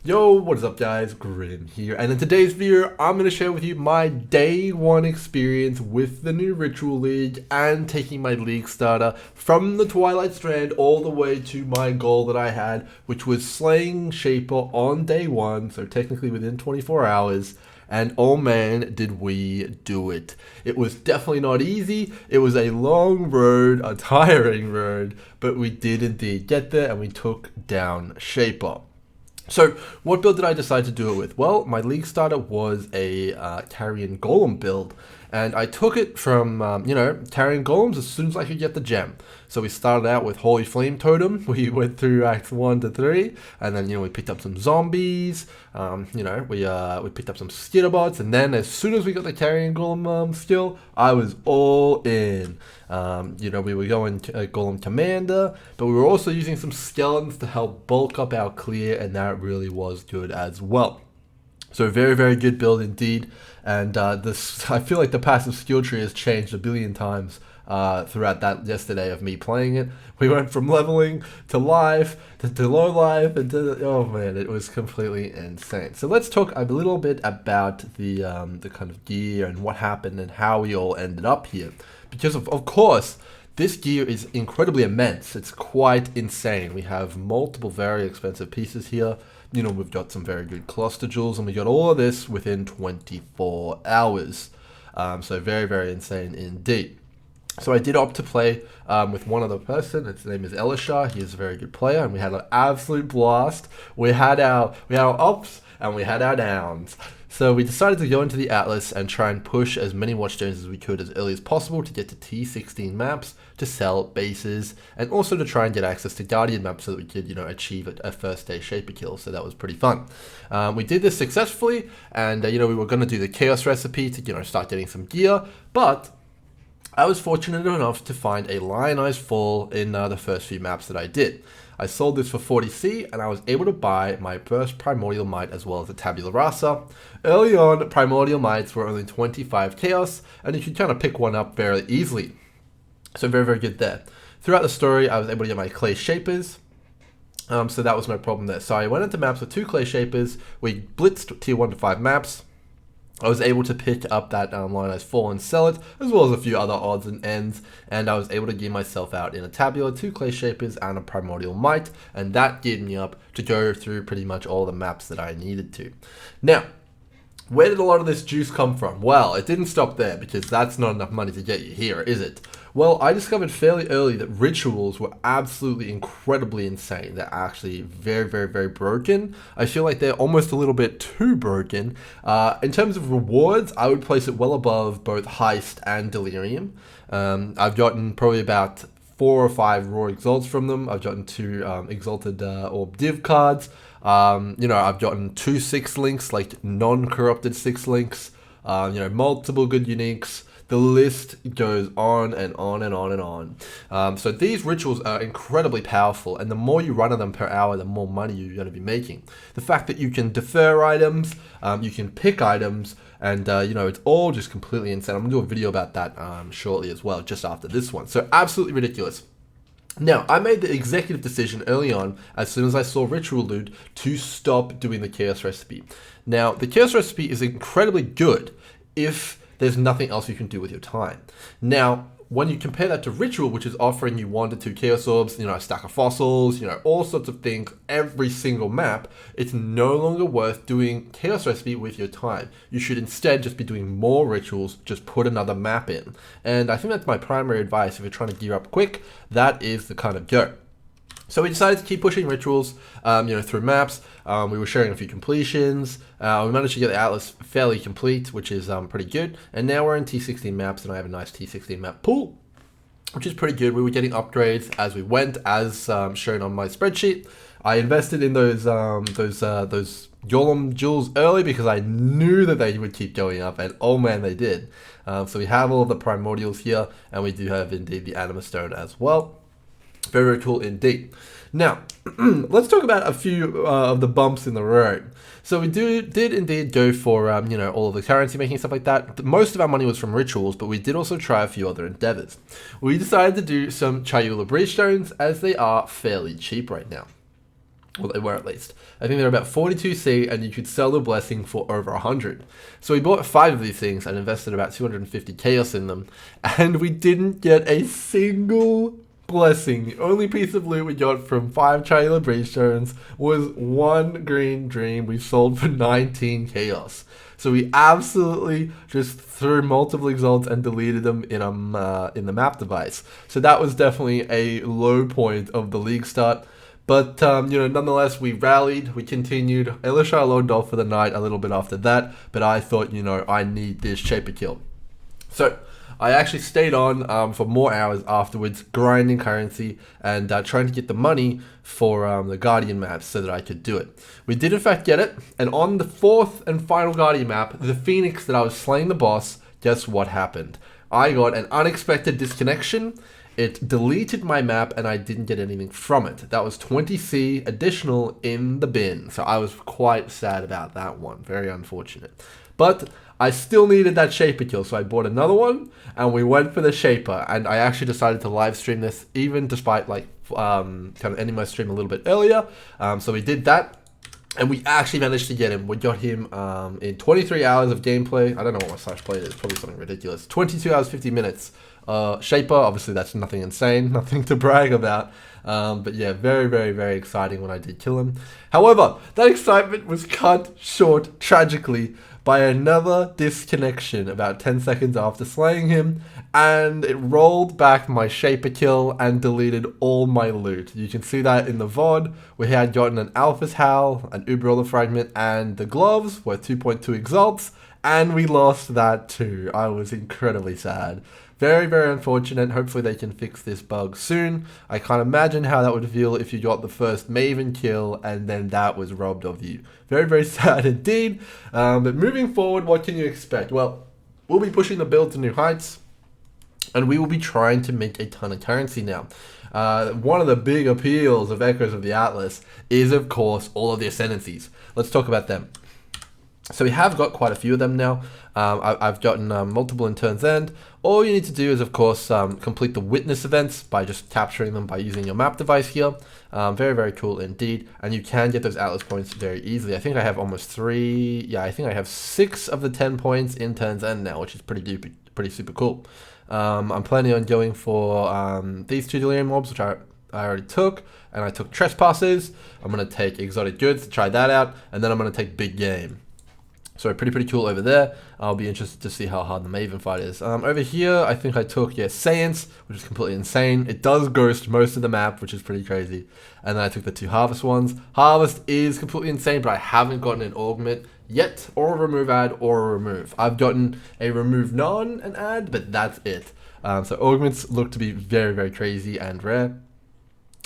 Yo, what is up guys, Grim here, and in today's video, I'm going to share with you my day one experience with the new Ritual League and taking my League starter from the Twilight Strand all the way to my goal that I had, which was slaying Shaper on day one, so technically within 24 hours. And oh man, did we do it. It was definitely not easy. It was a long road, a tiring road, but we did indeed get there and we took down Shaper. So, what build did I decide to do it with? Well, my League starter was a Carrion Golem build, and I took it from, Carrion Golems as soon as I could get the gem. So we started out with Holy Flame Totem, we went through Acts 1 to 3, and then, we picked up some zombies, we picked up some skitterbots, and then as soon as we got the Carrion Golem skill, I was all in. We were going to Golem Commander, but we were also using some skeletons to help bulk up our clear, and that really was good as well. So very, very good build indeed. And I feel like the passive skill tree has changed a billion times throughout that yesterday of me playing it. We went from leveling to life to low life and oh man, it was completely insane. So let's talk a little bit about the kind of gear and what happened and how we all ended up here. Because of course, this gear is incredibly immense. It's quite insane. We have multiple very expensive pieces here. We've got some very good cluster jewels, and we got all of this within 24 hours. So very, very insane indeed. So I did opt to play with one other person. His name is Elisha. He is a very good player, and we had an absolute blast. We had our ups and we had our downs. So we decided to go into the Atlas and try and push as many watchstones as we could as early as possible to get to T16 maps, to sell bases, and also to try and get access to Guardian maps so that we could, achieve a first day Shaper kill. So that was pretty fun. We did this successfully, and we were going to do the Chaos recipe to, start getting some gear, but I was fortunate enough to find a Lionized Fall in the first few maps that I did. I sold this for 40C, and I was able to buy my first Primordial Might as well as a Tabula Rasa. Early on, Primordial Mights were only 25 Chaos, and you could kind of pick one up very easily. So very, very good there. Throughout the story, I was able to get my Clay Shapers, so that was my problem there. So I went into maps with 2 Clay Shapers, we blitzed tier 1 to 5 maps. I was able to pick up that Lionized Fall and sell it, as well as a few other odds and ends, and I was able to gear myself out in a Tabula, 2 Clay Shapers, and a Primordial Might, and that geared me up to go through pretty much all the maps that I needed to. Now, where did a lot of this juice come from? Well, it didn't stop there, because that's not enough money to get you here, is it? Well, I discovered fairly early that rituals were absolutely incredibly insane. They're actually very, very, very broken. I feel like they're almost a little bit too broken. In terms of rewards, I would place it well above both Heist and Delirium. I've gotten probably about 4 or 5 Raw Exalts from them. I've gotten 2 Exalted Orb Div cards. I've gotten 2 6 links, like non-corrupted 6 links. Multiple good uniques. The list goes on and on and on and on. So these rituals are incredibly powerful, and the more you run of them per hour, the more money you're going to be making. The fact that you can defer items, you can pick items, and it's all just completely insane. I'm going to do a video about that shortly as well, just after this one. So absolutely ridiculous. Now, I made the executive decision early on, as soon as I saw Ritual Loot, to stop doing the Chaos recipe. Now, the Chaos recipe is incredibly good if there's nothing else you can do with your time. Now, when you compare that to Ritual, which is offering you 1 to 2 Chaos Orbs, a stack of fossils, all sorts of things, every single map, it's no longer worth doing Chaos Recipe with your time. You should instead just be doing more rituals, just put another map in. And I think that's my primary advice if you're trying to gear up quick, that is the kind of go. So we decided to keep pushing rituals, through maps. We were sharing a few completions. We managed to get the Atlas fairly complete, which is pretty good. And now we're in T16 maps, and I have a nice T16 map pool, which is pretty good. We were getting upgrades as we went, as shown on my spreadsheet. I invested in those Golem jewels early because I knew that they would keep going up, and oh man, they did. So we have all of the primordials here, and we do have indeed the Anima Stone as well. Very, very cool indeed. Now, let's talk about a few of the bumps in the road. So we did indeed go for, all of the currency making stuff like that. Most of our money was from rituals, but we did also try a few other endeavors. We decided to do some Chayula Breachstones, as they are fairly cheap right now. Well, they were at least. I think they're about 42C, and you could sell the blessing for over 100. So we bought 5 of these things and invested about 250 chaos in them, and we didn't get a single blessing. The only piece of loot we got from 5 Triangular Breach Stones was 1 Green Dream we sold for 19 chaos. So we absolutely just threw multiple exalts and deleted them in the map device. So that was definitely a low point of the league start. But, nonetheless, we rallied, we continued. Elishar logged off for the night a little bit after that, but I thought, I need this Shaper kill. So, I actually stayed on for more hours afterwards, grinding currency and trying to get the money for the Guardian maps so that I could do it. We did in fact get it, and on the 4th and final Guardian map, the Phoenix that I was slaying the boss, guess what happened? I got an unexpected disconnection. It deleted my map and I didn't get anything from it. That was 20C additional in the bin. So I was quite sad about that one. Very unfortunate. But I still needed that Shaper kill, so I bought another one and we went for the Shaper. And I actually decided to live stream this even despite kind of ending my stream a little bit earlier. So we did that. And we actually managed to get him. We got him in 23 hours of gameplay. I don't know what my slash play is. Probably something ridiculous. 22 hours, 50 minutes. Shaper, obviously that's nothing insane. Nothing to brag about. But yeah, very, very, very exciting when I did kill him. However, that excitement was cut short, tragically, by another disconnection about 10 seconds after slaying him, and it rolled back my Shaper kill and deleted all my loot. You can see that in the VOD. We had gotten an Alpha's Howl, an Uber fragment, and the gloves were 2.2 exalts, and we lost that too. I was incredibly sad. Very, very unfortunate. Hopefully they can fix this bug soon. I can't imagine how that would feel if you got the first Maven kill and then that was robbed of you. Very, very sad indeed. But moving forward, what can you expect? Well, we'll be pushing the build to new heights, and we will be trying to make a ton of currency now. One of the big appeals of Echoes of the Atlas is, of course, all of the ascendancies. Let's talk about them. So we have got quite a few of them now. I've gotten multiple in Turn's End. All you need to do is, of course, complete the witness events by just capturing them by using your map device here. Very, very cool indeed. And you can get those Atlas points very easily. I think I have almost 3. Yeah, I think I have 6 of the 10 points in Turn's End now, which is pretty super cool. I'm planning on going for these 2 delirium mobs, which I already took, and I took Trespassers. I'm going to take Exotic Goods to try that out, and then I'm going to take Big Game. So pretty cool over there. I'll be interested to see how hard the Maven fight is. Over here, I think I took, Saiyans, which is completely insane. It does ghost most of the map, which is pretty crazy. And then I took the 2 Harvest ones. Harvest is completely insane, but I haven't gotten an augment yet, or a remove add, or a remove. I've gotten a remove none and add, but that's it. So augments look to be very, very crazy and rare.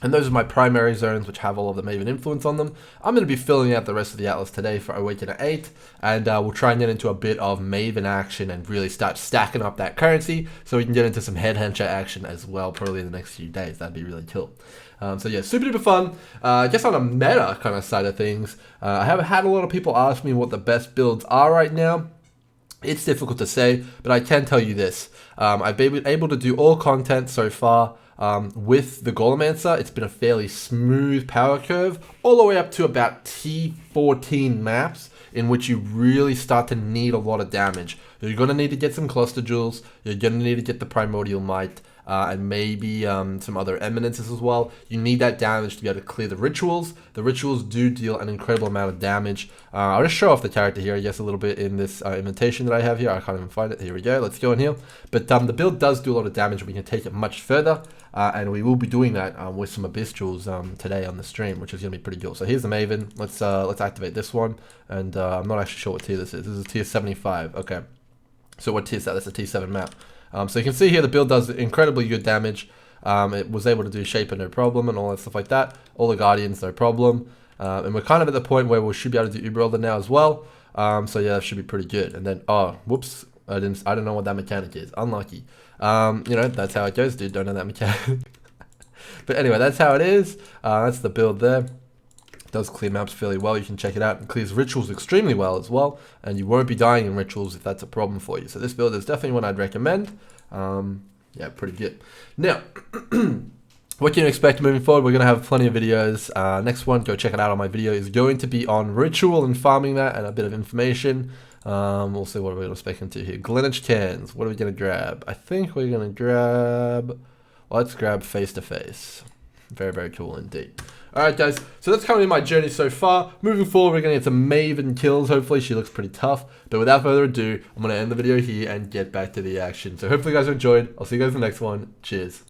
And those are my primary zones, which have all of the Maven influence on them. I'm going to be filling out the rest of the Atlas today for Awaken at 8, and we'll try and get into a bit of Maven action and really start stacking up that currency, so we can get into some Headhunter action as well, probably in the next few days. That'd be really cool. So yeah, super duper fun. Just on a meta kind of side of things, I have had a lot of people ask me what the best builds are right now. It's difficult to say, but I can tell you this. I've been able to do all content so far. With the Golemancer, it's been a fairly smooth power curve, all the way up to about T14 maps, in which you really start to need a lot of damage. You're going to need to get some Cluster Jewels, you're going to need to get the Primordial Might, and maybe some other eminences as well. You need that damage to be able to clear the rituals. The rituals do deal an incredible amount of damage. I'll just show off the character here, I guess, a little bit in this invitation that I have here. I can't even find it. Here we go. Let's go in here. But the build does do a lot of damage. We can take it much further, and we will be doing that with some Abyss Jewels today on the stream, which is going to be pretty cool. So here's the Maven. Let's activate this one, and I'm not actually sure what tier this is. This is tier 75. Okay. So what tier is that? That's a T7 map. So you can see here the build does incredibly good damage. It was able to do Shaper no problem and all that stuff like that. All the Guardians no problem. And we're kind of at the point where we should be able to do Uber now as well. So yeah, that should be pretty good. And then, oh, whoops, I don't know what that mechanic is. Unlucky. That's how it goes, dude. Don't know that mechanic. But anyway, that's how it is. That's the build there. Does clear maps fairly well. You can check it out. It clears rituals extremely well as well, and you won't be dying in rituals if that's a problem for you. So this build is definitely one I'd recommend. Yeah, pretty good. Now, what can you expect moving forward? We're going to have plenty of videos. Next one, go check it out on my video, is going to be on ritual and farming that and a bit of information. We'll see what we're expecting to here. Greenwich cans. What are we going to grab? I think we're going to grab... Let's grab face to face. Very, very cool indeed. Alright guys, so that's kind of my journey so far. Moving forward, we're going to get some Maven kills. Hopefully she looks pretty tough. But without further ado, I'm going to end the video here and get back to the action. So hopefully you guys enjoyed. I'll see you guys in the next one. Cheers.